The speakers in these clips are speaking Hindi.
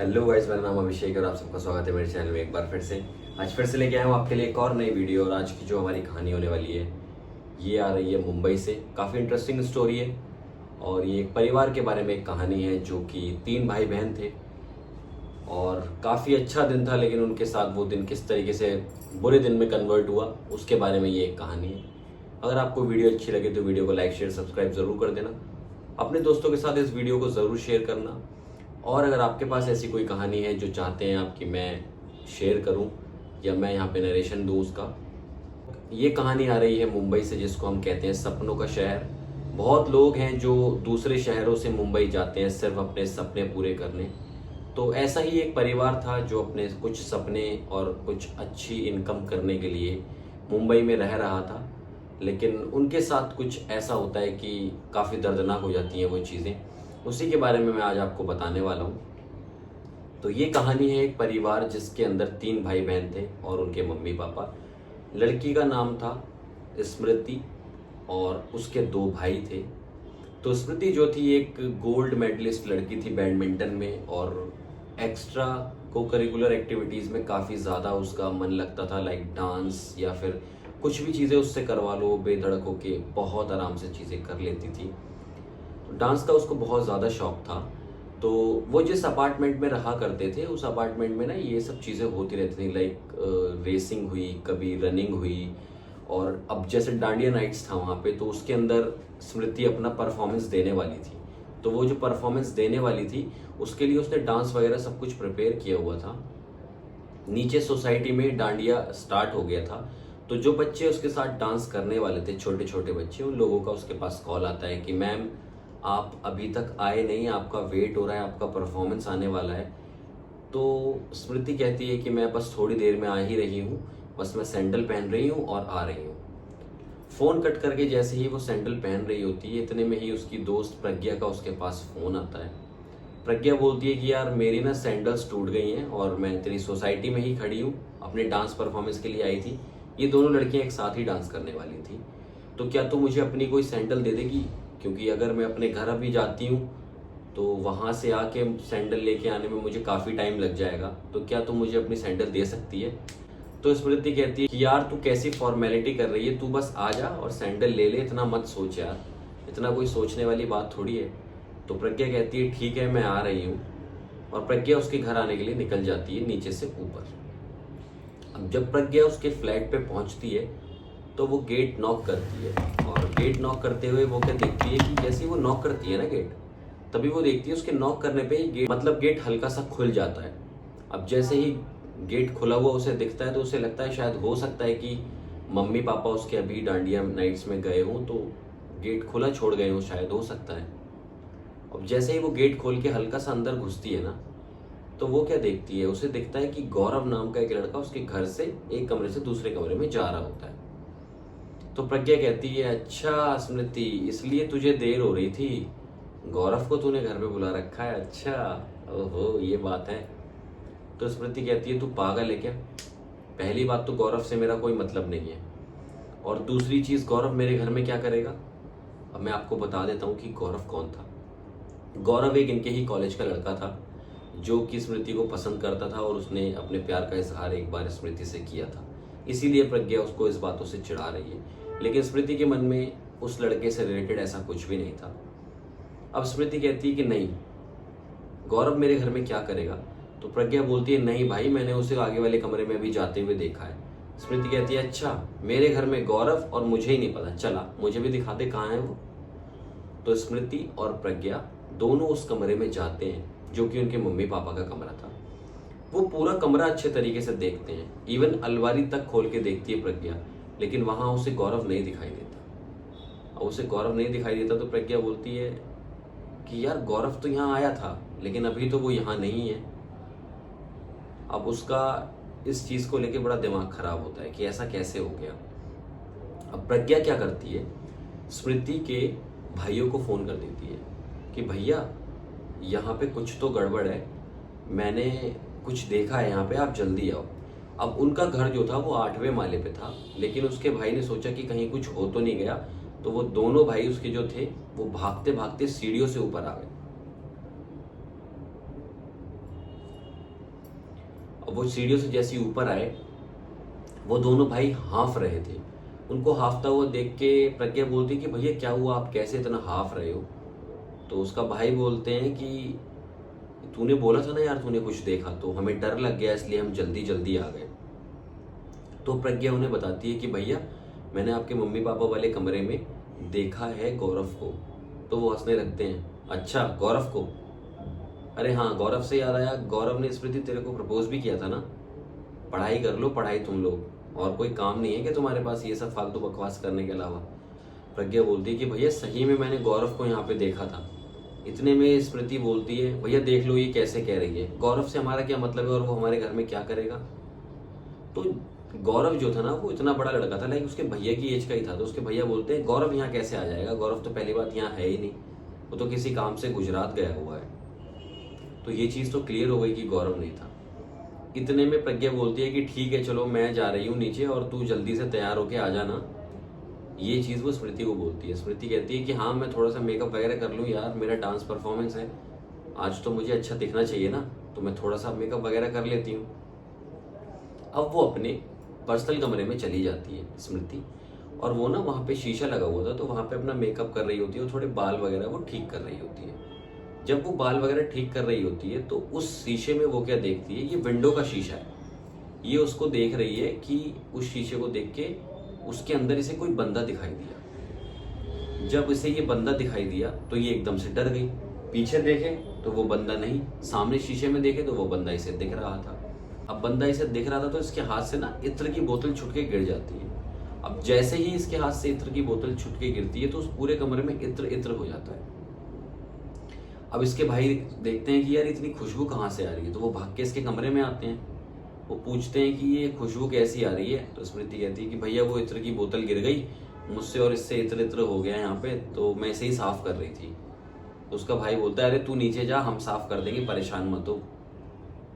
हेलो गाइस, मेरा नाम अभिषेक और आप सबका स्वागत है मेरे चैनल में एक बार फिर से। आज फिर से लेके आया हूँ आपके लिए एक और नई वीडियो। और आज की जो हमारी कहानी होने वाली है ये आ रही है मुंबई से। काफ़ी इंटरेस्टिंग स्टोरी है और ये एक परिवार के बारे में एक कहानी है जो कि 3 भाई बहन थे और काफ़ी अच्छा दिन था, लेकिन उनके साथ वो दिन किस तरीके से बुरे दिन में कन्वर्ट हुआ उसके बारे में ये एक कहानी है। अगर आपको वीडियो अच्छी लगे तो वीडियो को लाइक शेयर सब्सक्राइब ज़रूर कर देना। अपने दोस्तों के साथ इस वीडियो को ज़रूर शेयर करना। और अगर आपके पास ऐसी कोई कहानी है जो चाहते हैं आप कि मैं शेयर करूं या मैं यहाँ पे नरेशन दूं उसका, ये कहानी आ रही है मुंबई से, जिसको हम कहते हैं सपनों का शहर। बहुत लोग हैं जो दूसरे शहरों से मुंबई जाते हैं सिर्फ अपने सपने पूरे करने। तो ऐसा ही एक परिवार था जो अपने कुछ सपने और कुछ अच्छी इनकम करने के लिए मुंबई में रह रहा था। लेकिन उनके साथ कुछ ऐसा होता है कि काफ़ी दर्दनाक हो जाती हैं वो चीज़ें। उसी के बारे में मैं आज आपको बताने वाला हूँ। तो ये कहानी है एक परिवार जिसके अंदर 3 भाई बहन थे और उनके मम्मी पापा। लड़की का नाम था स्मृति और उसके 2 भाई थे। तो स्मृति जो थी एक गोल्ड मेडलिस्ट लड़की थी बैडमिंटन में, और एक्स्ट्रा को करिकुलर एक्टिविटीज़ में काफ़ी ज़्यादा उसका मन लगता था, लाइक डांस या फिर कुछ भी चीज़ें उससे करवा लो बेधड़क होके बहुत आराम से चीज़ें कर लेती थी। डांस का उसको बहुत ज़्यादा शौक था। तो वो जिस अपार्टमेंट में रहा करते थे उस अपार्टमेंट में ना ये सब चीज़ें होती रहती थी, लाइक रेसिंग हुई, कभी रनिंग हुई। और अब जैसे डांडिया नाइट्स था वहाँ पे, तो उसके अंदर स्मृति अपना परफॉर्मेंस देने वाली थी। तो वो जो परफॉर्मेंस देने वाली थी उसके लिए उसने डांस वगैरह सब कुछ प्रिपेयर किया हुआ था। नीचे सोसाइटी में डांडिया स्टार्ट हो गया था। तो जो बच्चे उसके साथ डांस करने वाले थे, छोटे छोटे बच्चे, उन लोगों का उसके पास कॉल आता है कि मैम आप अभी तक आए नहीं, आपका वेट हो रहा है, आपका परफॉर्मेंस आने वाला है। तो स्मृति कहती है कि मैं बस थोड़ी देर में आ ही रही हूँ, बस मैं सैंडल पहन रही हूँ और आ रही हूँ। फ़ोन कट करके जैसे ही वो सैंडल पहन रही होती है, इतने में ही उसकी दोस्त प्रज्ञा का उसके पास फ़ोन आता है। प्रज्ञा बोलती है कि यार मेरी ना सैंडल्स टूट गई हैं और मैं तेरी सोसाइटी में ही खड़ी हूँ, अपने डांस परफॉर्मेंस के लिए आई थी। ये दोनों लड़कियाँ एक साथ ही डांस करने वाली थी। तो क्या तू मुझे अपनी कोई सैंडल दे देगी, क्योंकि अगर मैं अपने घर अभी जाती हूँ तो वहाँ से आके सैंडल लेके आने में मुझे काफ़ी टाइम लग जाएगा। तो क्या तू मुझे अपनी सैंडल दे सकती है। तो स्मृति कहती है कि यार तू कैसी फॉर्मेलिटी कर रही है, तू बस आ जा और सैंडल ले ले, इतना मत सोच यार, इतना कोई सोचने वाली बात थोड़ी है। तो प्रज्ञा कहती है ठीक है मैं आ रही हूँ, और प्रज्ञा उसके घर आने के लिए निकल जाती है नीचे से ऊपर। अब जब प्रज्ञा उसके फ्लैट पे पहुंचती है तो वो गेट नॉक करती है, और गेट नॉक करते हुए वो क्या देखती है कि जैसे ही वो नॉक करती है ना गेट, तभी वो देखती है उसके नॉक करने पे ही गेट हल्का सा खुल जाता है। अब जैसे ही गेट खुला हुआ उसे दिखता है तो उसे लगता है शायद हो सकता है कि मम्मी पापा उसके अभी डांडिया नाइट्स में गए हों तो गेट खुला छोड़ गए हों, शायद हो सकता है। अब जैसे ही वो गेट खोल के हल्का सा अंदर घुसती है ना, तो वो क्या देखती है, उसे दिखता है कि गौरव नाम का एक लड़का उसके घर से एक कमरे से दूसरे कमरे में जा रहा होता है। तो प्रज्ञा कहती है अच्छा स्मृति, इसलिए तुझे देर हो रही थी, गौरव को तूने घर पे बुला रखा है, अच्छा ओहो ये बात है। तो स्मृति कहती है तू पागल है क्या, पहली बात तो गौरव से मेरा कोई मतलब नहीं है, और दूसरी चीज़ गौरव मेरे घर में क्या करेगा। अब मैं आपको बता देता हूँ कि गौरव कौन था। गौरव एक इनके ही कॉलेज का लड़का था जो कि स्मृति को पसंद करता था, और उसने अपने प्यार का इजहार एक बार स्मृति से किया था। इसीलिए प्रज्ञा उसको इस बातों से चिढ़ा रही है, लेकिन स्मृति के मन में उस लड़के से रिलेटेड ऐसा कुछ भी नहीं था। अब स्मृति कहती है कि नहीं, गौरव मेरे घर में क्या करेगा। तो प्रज्ञा बोलती है नहीं भाई, मैंने उसे आगे वाले कमरे में अभी जाते हुए देखा है। स्मृति कहती है अच्छा मेरे घर में गौरव, और मुझे ही नहीं पता चला, मुझे भी दिखा दे कहाँ है वो। तो स्मृति और प्रज्ञा दोनों उस कमरे में जाते हैं जो कि उनके मम्मी पापा का कमरा था। वो पूरा कमरा अच्छे तरीके से देखते हैं, इवन अलमारी तक खोल के देखती है प्रज्ञा, लेकिन वहां उसे गौरव नहीं दिखाई देता। और उसे गौरव नहीं दिखाई देता तो प्रज्ञा बोलती है कि यार गौरव तो यहाँ आया था लेकिन अभी तो वो यहाँ नहीं है। अब उसका इस चीज को लेके बड़ा दिमाग खराब होता है कि ऐसा कैसे हो गया। अब प्रज्ञा क्या करती है, स्मृति के भाइयों को फोन कर देती है कि भैया यहाँ पे कुछ तो गड़बड़ है, मैंने कुछ देखा है यहाँ पे, आप जल्दी आओ। अब उनका घर जो था वो 8वें माले पे था, लेकिन उसके भाई ने सोचा कि कहीं कुछ हो तो नहीं गया, तो वो दोनों भाई उसके जो थे वो भागते भागते सीढ़ियों से ऊपर आ गए। अब वो सीढ़ियों से जैसे ही ऊपर आए, वो दोनों भाई हाँफ रहे थे। उनको हाँफता हुआ देख के प्रज्ञा बोलती कि भैया क्या हुआ, आप कैसे इतना हाँफ रहे हो? तो उसका भाई बोलते हैं कि तूने बोला था ना यार, तूने कुछ देखा, तो हमें डर लग गया इसलिए हम जल्दी जल्दी आ गए। तो प्रज्ञा उन्हें बताती है कि भैया मैंने आपके मम्मी पापा वाले कमरे में देखा है गौरव को। तो वो हंसने लगते हैं, अच्छा गौरव को? अरे हाँ, गौरव से याद आया, गौरव ने स्मृति तेरे को प्रपोज भी किया था ना। पढ़ाई कर लो, पढ़ाई तुम लोग, और कोई काम नहीं है कि तुम्हारे पास ये सब फालतू बकवास करने के अलावा? प्रज्ञा बोलती है कि भैया सही में मैंने गौरव को यहाँ पे देखा था। इतने में स्मृति बोलती है, भैया देख लो ये कैसे कह रही है, गौरव से हमारा क्या मतलब है और वो हमारे घर में क्या करेगा? तो गौरव जो था ना, वो इतना बड़ा लड़का था, लाइक उसके भैया की एज का ही था। तो उसके भैया बोलते हैं गौरव यहाँ कैसे आ जाएगा, गौरव तो पहली बात यहाँ है ही नहीं, वो तो किसी काम से गुजरात गया हुआ है। तो ये चीज़ तो क्लियर हो गई कि गौरव नहीं था। इतने में प्रज्ञा बोलती है कि ठीक है चलो मैं जा रही हूँ नीचे और तू जल्दी से तैयार होके आ जाना। ये चीज़ वो स्मृति को बोलती है। स्मृति कहती है कि हाँ मैं थोड़ा सा मेकअप वगैरह कर लूँ यार, मेरा डांस परफॉर्मेंस है आज, तो मुझे अच्छा दिखना चाहिए ना, तो मैं थोड़ा सा मेकअप वगैरह कर लेती हूँ। अब वो अपने पर्सनल कमरे में चली जाती है स्मृति, और वो ना वहाँ पे शीशा लगा हुआ था, तो वहाँ पे अपना मेकअप कर रही होती है और थोड़े बाल वगैरह वो ठीक कर रही होती है। जब वो बाल वगैरह ठीक कर रही होती है तो उस शीशे में वो क्या देखती है, ये विंडो का शीशा है। ये उसको देख रही है कि उस शीशे को देख के उसके अंदर इसे कोई बंदा दिखाई दिया। जब इसे ये बंदा दिखाई दिया तो ये एकदम से डर गई। पीछे देखे तो वो बंदा नहीं, सामने शीशे में देखे तो वो बंदा इसे दिख रहा था। अब बंदा इसे दिख रहा था तो इसके हाथ से ना इत्र की बोतल छुट के गिर जाती है। अब जैसे ही इसके हाथ से इत्र की बोतल छुट के गिरती है तो उस पूरे कमरे में इत्र इत्र हो जाता है। अब इसके भाई देखते हैं कि यार इतनी खुशबू कहाँ से आ रही है, तो वो भाग के इसके कमरे में आते हैं। वो पूछते हैं कि ये खुशबू कैसी आ रही है, तो स्मृति कहती है कि भैया वो इत्र की बोतल गिर गई मुझसे और इससे इत्र इत्र हो गया यहाँ पे, तो मैं इसे ही साफ कर रही थी। तो उसका भाई बोलता है अरे तू नीचे जा, हम साफ कर देंगे, परेशान मत हो।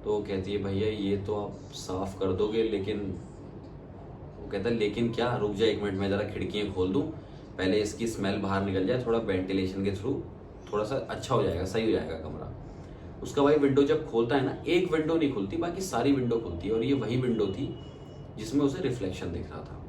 तो वो कहती है भैया ये तो आप साफ कर दोगे, लेकिन वो कहता है लेकिन क्या, रुक जा एक मिनट, मैं ज़रा खिड़कियाँ खोल दूँ, पहले इसकी स्मेल बाहर निकल जाए, थोड़ा वेंटिलेशन के थ्रू थोड़ा सा अच्छा हो जाएगा, सही हो जाएगा कमरा। उसका भाई विंडो जब खोलता है ना, एक विंडो नहीं खुलती, बाकी सारी विंडो खुलती है, और ये वही विंडो थी जिसमें उसे रिफ्लेक्शन दिख रहा था।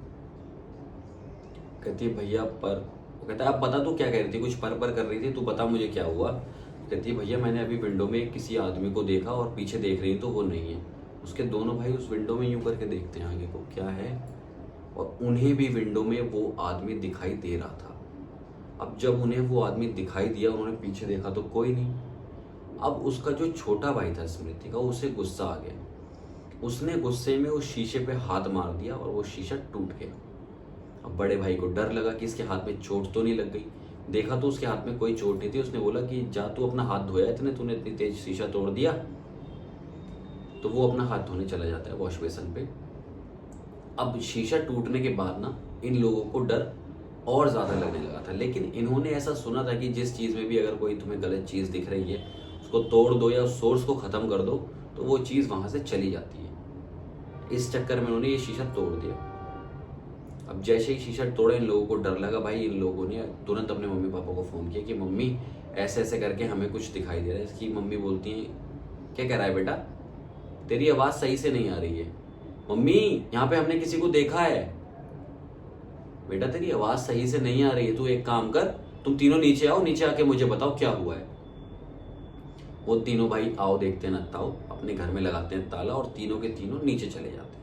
कहती है भैया पर, वो कहता है अब बता तू क्या कह रही थी, कुछ पर कर रही थी, तू बता मुझे क्या हुआ। कहती है भैया मैंने अभी विंडो में किसी आदमी को देखा और पीछे देख रही तो वो नहीं है। उसके दोनों भाई उस विंडो में यूं करके देखते हैं आगे को क्या है, और उन्हें भी विंडो में वो आदमी दिखाई दे रहा था। अब जब उन्हें वो आदमी दिखाई दिया, उन्होंने पीछे देखा तो कोई नहीं। अब उसका जो छोटा भाई था स्मृति का, उसे गुस्सा आ गया। उसने गुस्से में उस शीशे पे हाथ मार दिया और वो शीशा टूट गया। अब बड़े भाई को डर लगा कि इसके हाथ में चोट तो नहीं लग गई। देखा तो उसके हाथ में कोई चोट नहीं थी। उसने बोला कि जा तू अपना हाथ धोया, तूने इतनी तेज शीशा तोड़ दिया। तो वो अपना हाथ धोने चला जाता है वॉश बेसिन पे। अब शीशा टूटने के बाद ना इन लोगों को डर और ज़्यादा लगने लगा था, लेकिन इन्होंने ऐसा सुना था कि जिस चीज़ में भी अगर कोई तुम्हें गलत चीज़ दिख रही है उसको तोड़ दो या उस सोर्स को ख़त्म कर दो तो वो चीज़ वहाँ से चली जाती है। इस चक्कर में उन्होंने ये शीशा तोड़ दिया। अब जैसे ही शीशा तोड़ा, इन लोगों को डर लगा भाई। इन लोगों ने तुरंत अपने मम्मी पापा को फ़ोन किया कि मम्मी ऐसे ऐसे करके हमें कुछ दिखाई दे रहा है। इसकी मम्मी बोलती हैं क्या कह रहा है बेटा, तेरी आवाज़ सही से नहीं आ रही है। मम्मी यहाँ पे हमने किसी को देखा है। बेटा तेरी आवाज़ सही से नहीं आ रही है, तू एक काम कर, तुम तीनों नीचे आओ, नीचे आके मुझे बताओ क्या हुआ है। वो तीनों भाई आओ देखते हैं ताओ, अपने घर में लगाते हैं ताला और तीनों के तीनों नीचे चले जाते हैं।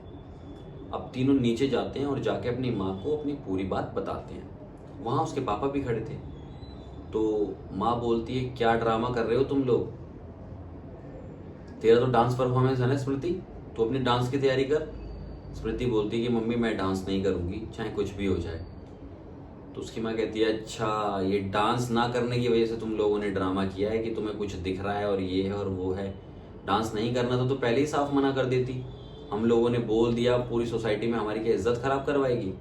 अब तीनों नीचे जाते हैं और जाके अपनी माँ को अपनी पूरी बात बताते हैं। वहाँ उसके पापा भी खड़े थे। तो माँ बोलती है क्या ड्रामा कर रहे हो तुम लोग, तेरा तो डांस परफॉर्मेंस है ना स्मृति, तो अपने डांस की तैयारी कर। स्मृति बोलती है कि मम्मी मैं डांस नहीं करूँगी चाहे कुछ भी हो जाए। तो उसकी माँ कहती है अच्छा ये डांस ना करने की वजह से तुम लोगों ने ड्रामा किया है कि तुम्हें कुछ दिख रहा है और ये है और वो है। डांस नहीं करना था तो पहले ही साफ मना कर देती, हम लोगों ने बोल दिया, पूरी सोसाइटी में हमारी क्या इज्जत खराब करवाएगी।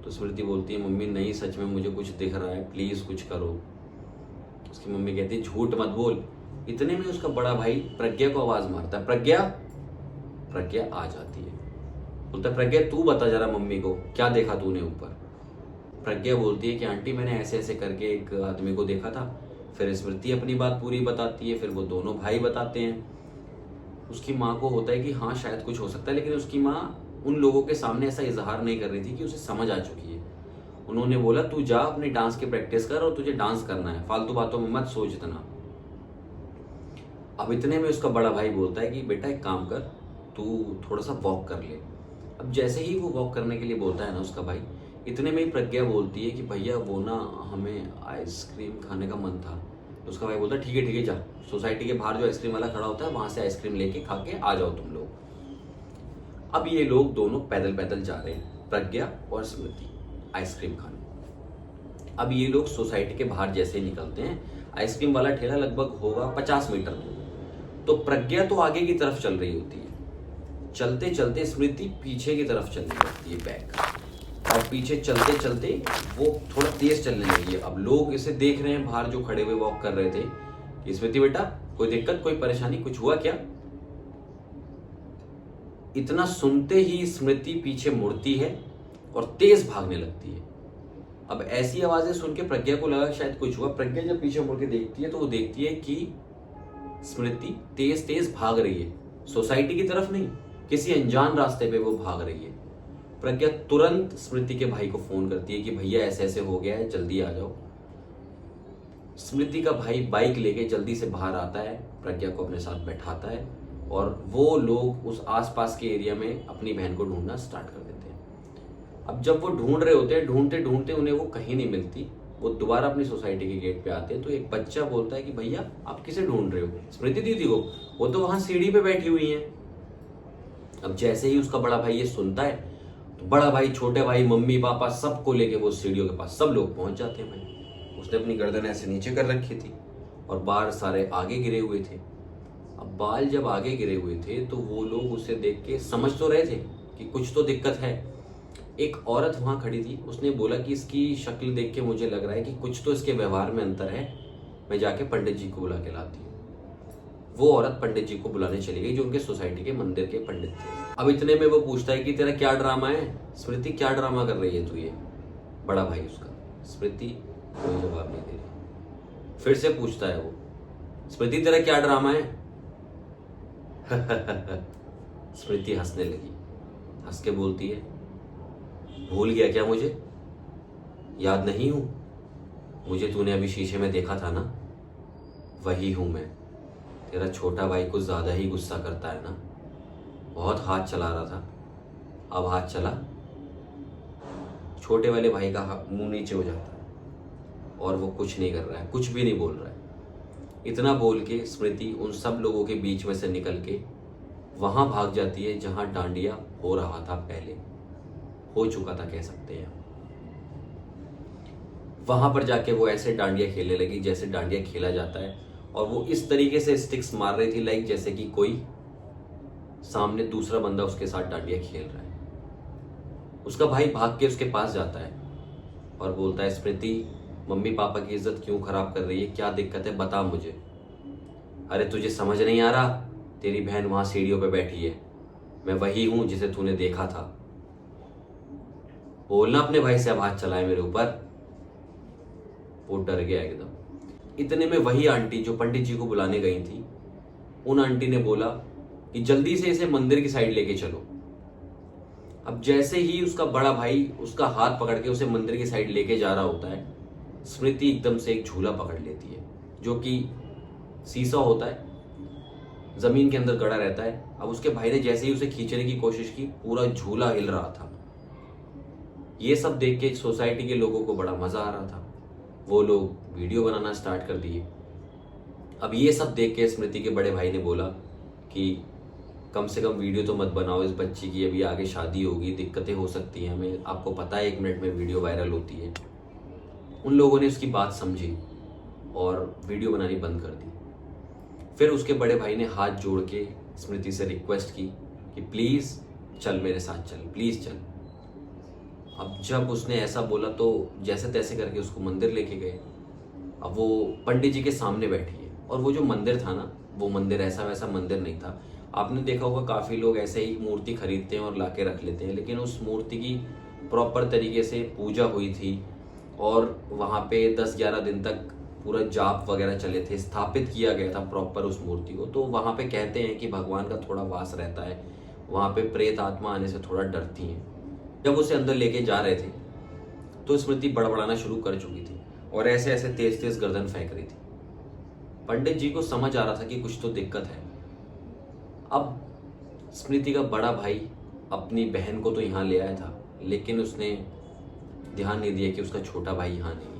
तो स्मृति बोलती है मम्मी नहीं, सच में मुझे कुछ दिख रहा है, प्लीज़ कुछ करो। उसकी मम्मी कहती है झूठ मत बोल। इतने में उसका बड़ा भाई प्रज्ञा को आवाज़ मारता है, प्रज्ञा। प्रज्ञा आ जाती है, बोलता है प्रज्ञा तू बता जरा मम्मी को क्या देखा तूने ऊपर। प्रज्ञा बोलती है कि आंटी मैंने ऐसे ऐसे करके एक आदमी को देखा था। फिर स्मृति अपनी बात पूरी बताती है, फिर वो दोनों भाई बताते हैं। उसकी माँ को होता है कि हाँ शायद कुछ हो सकता है, लेकिन उसकी माँ उन लोगों के सामने ऐसा इजहार नहीं कर रही थी कि उसे समझ आ चुकी है। उन्होंने बोला तू जा अपनी डांस की प्रैक्टिस कर और तुझे डांस करना है, फालतू बातों में मत सोच इतना। अब इतने में उसका बड़ा भाई बोलता है कि बेटा एक काम कर, तू थोड़ा सा वॉक कर ले। अब जैसे ही वो वॉक करने के लिए बोलता है ना उसका भाई, इतने में ही प्रज्ञा बोलती है कि भैया वो ना हमें आइसक्रीम खाने का मन था। तो उसका भाई बोलता है ठीक है जा, सोसाइटी के बाहर जो आइसक्रीम वाला खड़ा होता है वहां से आइसक्रीम लेके खा के आ जाओ तुम लोग। अब ये लोग दोनों पैदल पैदल जा रहे हैं, प्रज्ञा और स्मृति, आइसक्रीम खाने। अब ये लोग सोसाइटी के बाहर जैसे ही निकलते हैं, आइसक्रीम वाला ठेला लगभग होगा 50 मीटर दूर। तो प्रज्ञा तो आगे की तरफ चल रही होती है, चलते चलते स्मृति पीछे की तरफ चलने लगती है बैक, और पीछे चलते चलते वो थोड़ा तेज चलने लगी है। अब लोग इसे देख रहे हैं बाहर जो खड़े हुए वॉक कर रहे थे कि स्मृति बेटा कोई दिक्कत, कोई परेशानी, कुछ हुआ क्या। इतना सुनते ही स्मृति पीछे मुड़ती है और तेज भागने लगती है। अब ऐसी आवाजें सुन के प्रज्ञा को लगा शायद कुछ हुआ। प्रज्ञा जब पीछे मुड़ के देखती है तो वो देखती है कि स्मृति तेज तेज भाग रही है, सोसाइटी की तरफ नहीं, किसी अनजान रास्ते पे वो भाग रही है। प्रज्ञा तुरंत स्मृति के भाई को फोन करती है कि भैया ऐसे ऐसे हो गया है, जल्दी आ जाओ। स्मृति का भाई बाइक लेके जल्दी से बाहर आता है, प्रज्ञा को अपने साथ बैठाता है और वो लोग उस आसपास के एरिया में अपनी बहन को ढूंढना स्टार्ट कर देते हैं। अब जब वो ढूंढ रहे होते हैं, ढूंढते ढूंढते उन्हें वो कहीं नहीं मिलती। वो दोबारा अपनी सोसाइटी के गेट पे आते हैं तो एक बच्चा बोलता है कि भैया आप किसे ढूंढ रहे हो, स्मृति दीदी को, वो तो वहां सीढ़ी पे बैठी हुई है। अब जैसे ही उसका बड़ा भाई ये सुनता है तो बड़ा भाई, छोटे भाई, मम्मी पापा सबको लेके वो सीढ़ियों के पास सब लोग पहुंच जाते हैं। भाई उसने अपनी गर्दन ऐसे नीचे कर रखी थी और बाल सारे आगे गिरे हुए थे। अब बाल जब आगे गिरे हुए थे तो वो लोग उसे देख के समझ तो रहे थे कि कुछ तो दिक्कत है। एक औरत वहां खड़ी थी, उसने बोला कि इसकी शक्ल देख के मुझे लग रहा है कि कुछ तो इसके व्यवहार में अंतर है, मैं जाके पंडित जी को बुला के लाती हूँ। वो औरत पंडित जी को बुलाने चली गई जो उनके सोसाइटी के मंदिर के पंडित थे। अब इतने में वो पूछता है कि तेरा क्या ड्रामा है स्मृति, क्या ड्रामा कर रही है तू ये, बड़ा भाई उसका। स्मृति कोई जवाब नहीं दे रही। फिर से पूछता है वो, स्मृति तेरा क्या ड्रामा है। स्मृति हंसने लगी, हंस के बोलती है, भूल गया क्या मुझे, याद नहीं हूं, मुझे तूने अभी शीशे में देखा था ना, वही हूं मैं। तेरा छोटा भाई कुछ ज्यादा ही गुस्सा करता है ना, बहुत हाथ चला रहा था, अब हाथ चला। छोटे वाले भाई का मुंह नीचे हो जाता है और वो कुछ नहीं कर रहा है, कुछ भी नहीं बोल रहा है। इतना बोल के स्मृति उन सब लोगों के बीच में से निकल के वहां भाग जाती है जहां डांडिया हो रहा था, पहले हो चुका था कह सकते हैं। वहां पर जाके वो ऐसे डांडिया खेलने लगी जैसे डांडिया खेला जाता है, और वो इस तरीके से स्टिक्स मार रही थी लाइक जैसे कि कोई सामने दूसरा बंदा उसके साथ डांडिया खेल रहा है। उसका भाई भाग के उसके पास जाता है और बोलता है, स्मृति मम्मी पापा की इज्जत क्यों खराब कर रही है, क्या दिक्कत है बता मुझे। अरे तुझे समझ नहीं आ रहा, तेरी बहन वहां सीढ़ियों पे बैठी है, मैं वही हूं जिसे तूने देखा था। बोलना अपने भाई से अब हाथ चलाए मेरे ऊपर। वो डर गया एकदम। इतने में वही आंटी जो पंडित जी को बुलाने गई थी, उन आंटी ने बोला कि जल्दी से इसे मंदिर की साइड लेके चलो। अब जैसे ही उसका बड़ा भाई उसका हाथ पकड़ के उसे मंदिर की साइड लेके जा रहा होता है, स्मृति एकदम से एक झूला पकड़ लेती है जो कि सीसा होता है, जमीन के अंदर गड़ा रहता है। अब उसके भाई ने जैसे ही उसे खींचने की कोशिश की, पूरा झूला हिल रहा था। ये सब देख के सोसाइटी के लोगों को बड़ा मजा आ रहा था, वो लोग वीडियो बनाना स्टार्ट कर दिए। अब ये सब देख के स्मृति के बड़े भाई ने बोला कि कम से कम वीडियो तो मत बनाओ इस बच्ची की, अभी आगे शादी होगी, दिक्कतें हो सकती हैं हमें, आपको पता है 1 मिनट में वीडियो वायरल होती है। उन लोगों ने उसकी बात समझी और वीडियो बनानी बंद कर दी। फिर उसके बड़े भाई ने हाथ जोड़ के स्मृति से रिक्वेस्ट की कि प्लीज चल मेरे साथ चल, प्लीज चल। अब जब उसने ऐसा बोला तो जैसे तैसे करके उसको मंदिर लेके गए। अब वो पंडित जी के सामने बैठी है, और वो जो मंदिर था ना, वो मंदिर ऐसा वैसा मंदिर नहीं था। आपने देखा होगा काफी लोग ऐसे ही मूर्ति खरीदते हैं और लाके रख लेते हैं, लेकिन उस मूर्ति की प्रॉपर तरीके से पूजा हुई थी और वहाँ पे 10-11 दिन तक पूरा जाप वगैरह चले थे, स्थापित किया गया था प्रॉपर उस मूर्ति को। तो वहाँ पे कहते हैं कि भगवान का थोड़ा वास रहता है, वहाँ पे प्रेत आत्मा आने से थोड़ा डरती हैं। जब उसे अंदर लेके जा रहे थे तो स्मृति बड़बड़ाना शुरू कर चुकी थी और ऐसे ऐसे तेज तेज गर्दन फेंक रही थी। पंडित जी को समझ आ रहा था कि कुछ तो दिक्कत है। अब स्मृति का बड़ा भाई अपनी बहन को तो यहाँ ले आया था, लेकिन उसने ध्यान नहीं दिया कि उसका छोटा भाई यहाँ नहीं है।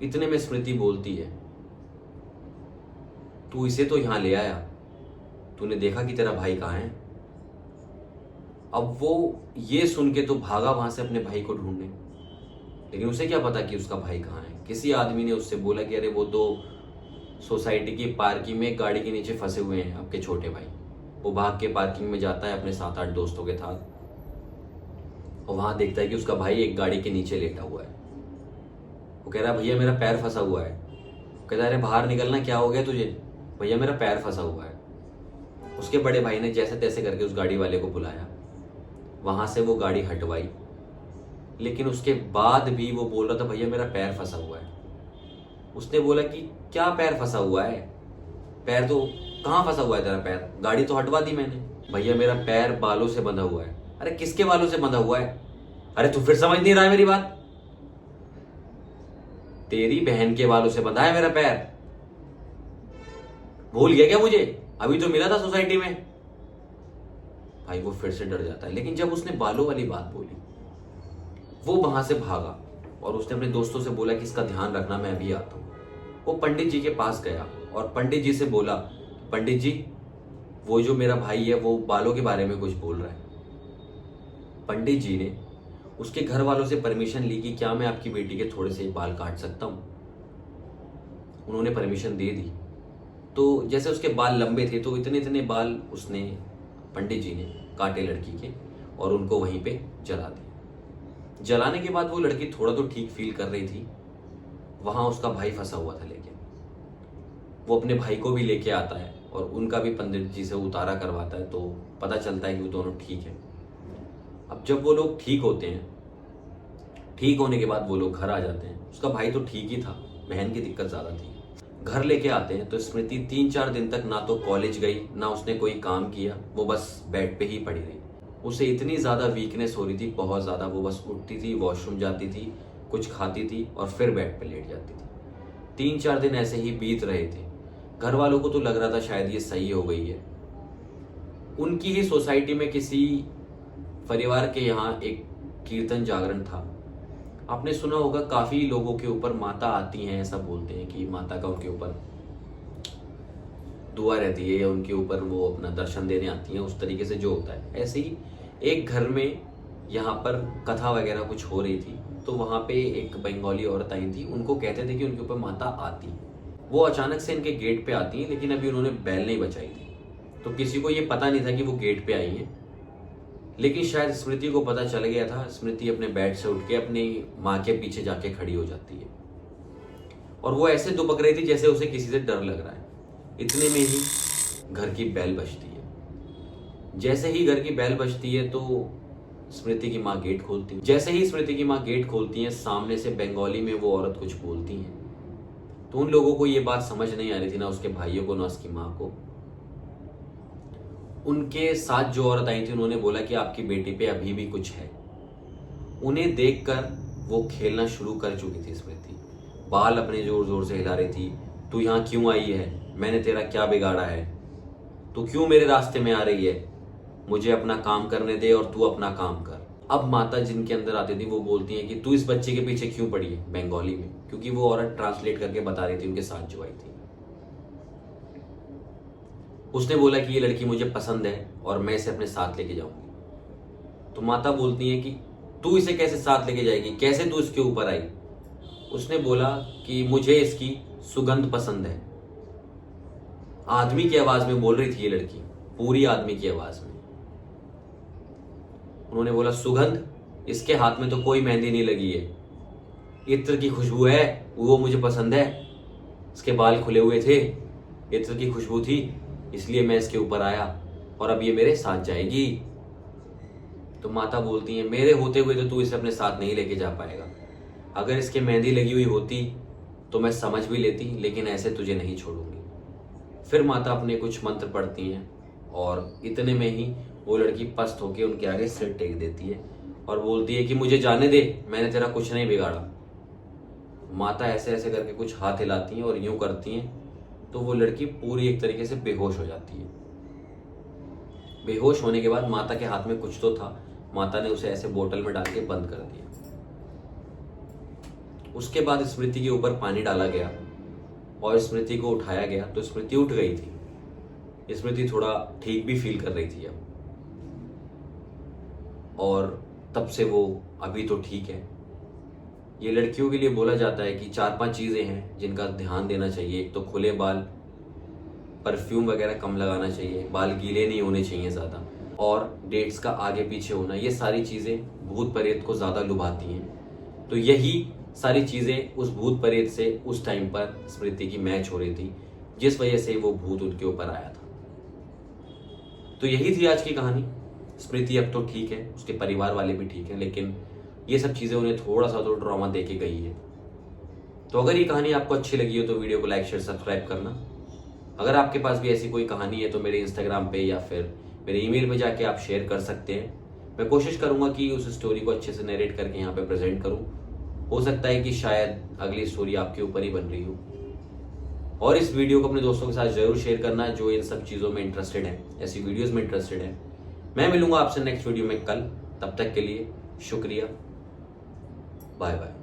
इतने में स्मृति बोलती है, तू इसे तो यहाँ ले आया, तूने देखा कि तेरा भाई कहाँ है? अब वो ये सुन के तो भागा वहां से अपने भाई को ढूंढने, लेकिन उसे क्या पता कि उसका भाई कहाँ है। किसी आदमी ने उससे बोला कि अरे वो तो सोसाइटी की पार्किंग में गाड़ी के नीचे फंसे हुए हैं आपके छोटे भाई। वो भाग के पार्किंग में जाता है अपने 7-8 दोस्तों के साथ और वहां देखता है कि उसका भाई एक गाड़ी के नीचे लेटा हुआ है। वो कह रहा है भैया मेरा पैर फंसा हुआ है। कहता है अरे बाहर निकलना, क्या हो गया तुझे? भैया मेरा पैर फंसा हुआ है। उसके बड़े भाई ने जैसे तैसे करके उस गाड़ी वाले को बुलाया, वहां से वो गाड़ी हटवाई, लेकिन उसके बाद भी वो बोल रहा था भैया मेरा पैर फंसा हुआ है। उसने बोला कि क्या पैर फंसा हुआ है? पैर तो कहाँ फंसा हुआ है तेरा पैर? गाड़ी तो हटवा दी मैंने। भैया मेरा पैर बालों से बंधा हुआ है। अरे किसके बालों से बंधा हुआ है? अरे तू फिर समझ नहीं रहा है मेरी बात? तेरी बहन के बालों से बंधा है मेरा पैर। भूल गया क्या मुझे? अभी तो मिला था सोसाइटी में। भाई वो फिर से डर जाता है, लेकिन जब उसने बालों वाली बात बोली वो वहां से भागा और उसने अपने दोस्तों से बोला कि इसका ध्यान रखना, मैं अभी आता हूं। वो पंडित जी के पास गया और पंडित जी से बोला, पंडित जी वो जो मेरा भाई है वो बालों के बारे में कुछ बोल रहा है। पंडित जी ने उसके घर वालों से परमिशन ली कि क्या मैं आपकी बेटी के थोड़े से बाल काट सकता हूं। उन्होंने परमिशन दे दी। तो जैसे उसके बाल लंबे थे तो इतने इतने बाल उसने, पंडित जी ने काटे लड़की के और उनको वहीं पे जला दिए। जलाने के बाद वो लड़की थोड़ा तो ठीक फील कर रही थी। वहां उसका भाई फंसा हुआ था, लेकिन वो अपने भाई को भी लेके आता है और उनका भी पंडित जी से उतारा करवाता है, तो पता चलता है कि वो दोनों ठीक है। अब जब वो लोग ठीक होते हैं, ठीक होने के बाद वो लोग घर आ जाते हैं। उसका भाई तो ठीक ही था, बहन की दिक्कत ज्यादा थी। घर लेके आते हैं तो स्मृति 3-4 दिन तक ना तो कॉलेज गई, ना उसने कोई काम किया, वो बस बेड पे ही पड़ी रही। उसे इतनी ज्यादा वीकनेस हो रही थी, बहुत ज्यादा। वो बस उठती थी, वॉशरूम जाती थी, कुछ खाती थी और फिर बेड पे लेट जाती थी। 3-4 दिन ऐसे ही बीत रहे थे। घर वालों को तो लग रहा था शायद ये सही हो गई है। उनकी ही सोसाइटी में किसी परिवार के यहाँ एक कीर्तन जागरण था। आपने सुना होगा काफी लोगों के ऊपर माता आती हैं, ऐसा बोलते हैं कि माता का उनके ऊपर दुआ रहती है या उनके ऊपर वो अपना दर्शन देने आती हैं, उस तरीके से जो होता है। ऐसे ही एक घर में यहाँ पर कथा वगैरह कुछ हो रही थी, तो वहाँ पे एक बंगाली औरत आई थी। उनको कहते थे कि उनके ऊपर माता आती है। वो अचानक से इनके गेट पे आती हैं, लेकिन अभी उन्होंने बैल नहीं बचाई थी, तो किसी को ये पता नहीं था कि वो गेट पे आई हैं। लेकिन शायद स्मृति को पता चल गया था। स्मृति अपने बेड से उठ के अपनी माँ के पीछे जाके खड़ी हो जाती है और वो ऐसे दुबक रही थी जैसे उसे किसी से डर लग रहा है। इतने में ही घर की बेल बजती है। जैसे ही घर की बेल बजती है तो स्मृति की माँ गेट खोलती है। जैसे ही स्मृति की माँ गेट खोलती है, सामने से बंगाली में वो औरत कुछ बोलती है। तो उन लोगों को ये बात समझ नहीं आ रही थी, ना उसके भाइयों को ना उसकी माँ को। उनके साथ जो औरत आई थी उन्होंने बोला कि आपकी बेटी पे अभी भी कुछ है। उन्हें देखकर वो खेलना शुरू कर चुकी थी स्मृति। बाल अपने जोर जोर से हिला रही थी। तू यहाँ क्यों आई है? मैंने तेरा क्या बिगाड़ा है? तू क्यों मेरे रास्ते में आ रही है? मुझे अपना काम करने दे और तू अपना काम कर। अब माता जिनके अंदर आती थी वो बोलती है कि तू इस बच्चे के पीछे क्यों पड़ी है, बंगाली में, क्योंकि वो औरत ट्रांसलेट करके बता रही थी उनके साथ जो आई थी। उसने बोला कि ये लड़की मुझे पसंद है और मैं इसे अपने साथ लेके जाऊंगी। तो माता बोलती है कि तू इसे कैसे साथ लेके जाएगी, कैसे तू इसके ऊपर आई? उसने बोला कि मुझे इसकी सुगंध पसंद है। आदमी की आवाज में बोल रही थी ये लड़की, पूरी आदमी की आवाज में। उन्होंने बोला सुगंध? इसके हाथ में तो कोई मेहंदी नहीं लगी है। इत्र की खुशबू है, वो मुझे पसंद है। इसके बाल खुले हुए थे, इत्र की खुशबू थी, इसलिए मैं इसके ऊपर आया और अब ये मेरे साथ जाएगी। तो माता बोलती है मेरे होते हुए तो तू इसे अपने साथ नहीं लेके जा पाएगा। अगर इसके मेहंदी लगी हुई होती तो मैं समझ भी लेती, लेकिन ऐसे तुझे नहीं छोड़ूंगी। फिर माता अपने कुछ मंत्र पढ़ती हैं और इतने में ही वो लड़की पस्त होकर उनके आगे सिर टेक देती है और बोलती है कि मुझे जाने दे, मैंने तेरा कुछ नहीं बिगाड़ा। माता ऐसे ऐसे करके कुछ हाथ हिलाती हैं और यूं करती हैं तो वो लड़की पूरी एक तरीके से बेहोश हो जाती है। बेहोश होने के बाद माता के हाथ में कुछ तो था, माता ने उसे ऐसे बोतल में डाल के बंद कर दिया। उसके बाद स्मृति के ऊपर पानी डाला गया और स्मृति को उठाया गया तो स्मृति उठ गई थी। स्मृति थोड़ा ठीक भी फील कर रही थी अब, और तब से वो अभी तो ठीक है। ये लड़कियों के लिए बोला जाता है कि 4-5 चीज़ें हैं जिनका ध्यान देना चाहिए। एक तो खुले बाल, परफ्यूम वगैरह कम लगाना चाहिए, बाल गीले नहीं होने चाहिए ज़्यादा, और डेट्स का आगे पीछे होना। ये सारी चीज़ें भूत प्रेत को ज़्यादा लुभाती हैं। तो यही सारी चीज़ें उस भूत प्रेत से उस टाइम पर स्मृति की मैच हो रही थी, जिस वजह से वो भूत उनके ऊपर आया था। तो यही थी आज की कहानी। स्मृति अब तो ठीक है, उसके परिवार वाले भी ठीक हैं, लेकिन ये सब चीज़ें उन्हें थोड़ा सा तो ड्रामा दे के गई है। तो अगर ये कहानी आपको अच्छी लगी हो तो वीडियो को लाइक, शेयर, सब्सक्राइब करना। अगर आपके पास भी ऐसी कोई कहानी है तो मेरे इंस्टाग्राम पे या फिर मेरे ईमेल पे जाके आप शेयर कर सकते हैं। मैं कोशिश करूंगा कि उस स्टोरी को अच्छे से नरेट करके यहाँ पे प्रेजेंट करूँ। हो सकता है कि शायद अगली स्टोरी आपके ऊपर ही बन रही हो। और इस वीडियो को अपने दोस्तों के साथ जरूर शेयर करना जो इन सब चीज़ों में इंटरेस्टेड है, ऐसी वीडियोज़ में इंटरेस्टेड है। मैं मिलूंगा आपसे नेक्स्ट वीडियो में कल। तब तक के लिए शुक्रिया, बाय बाय।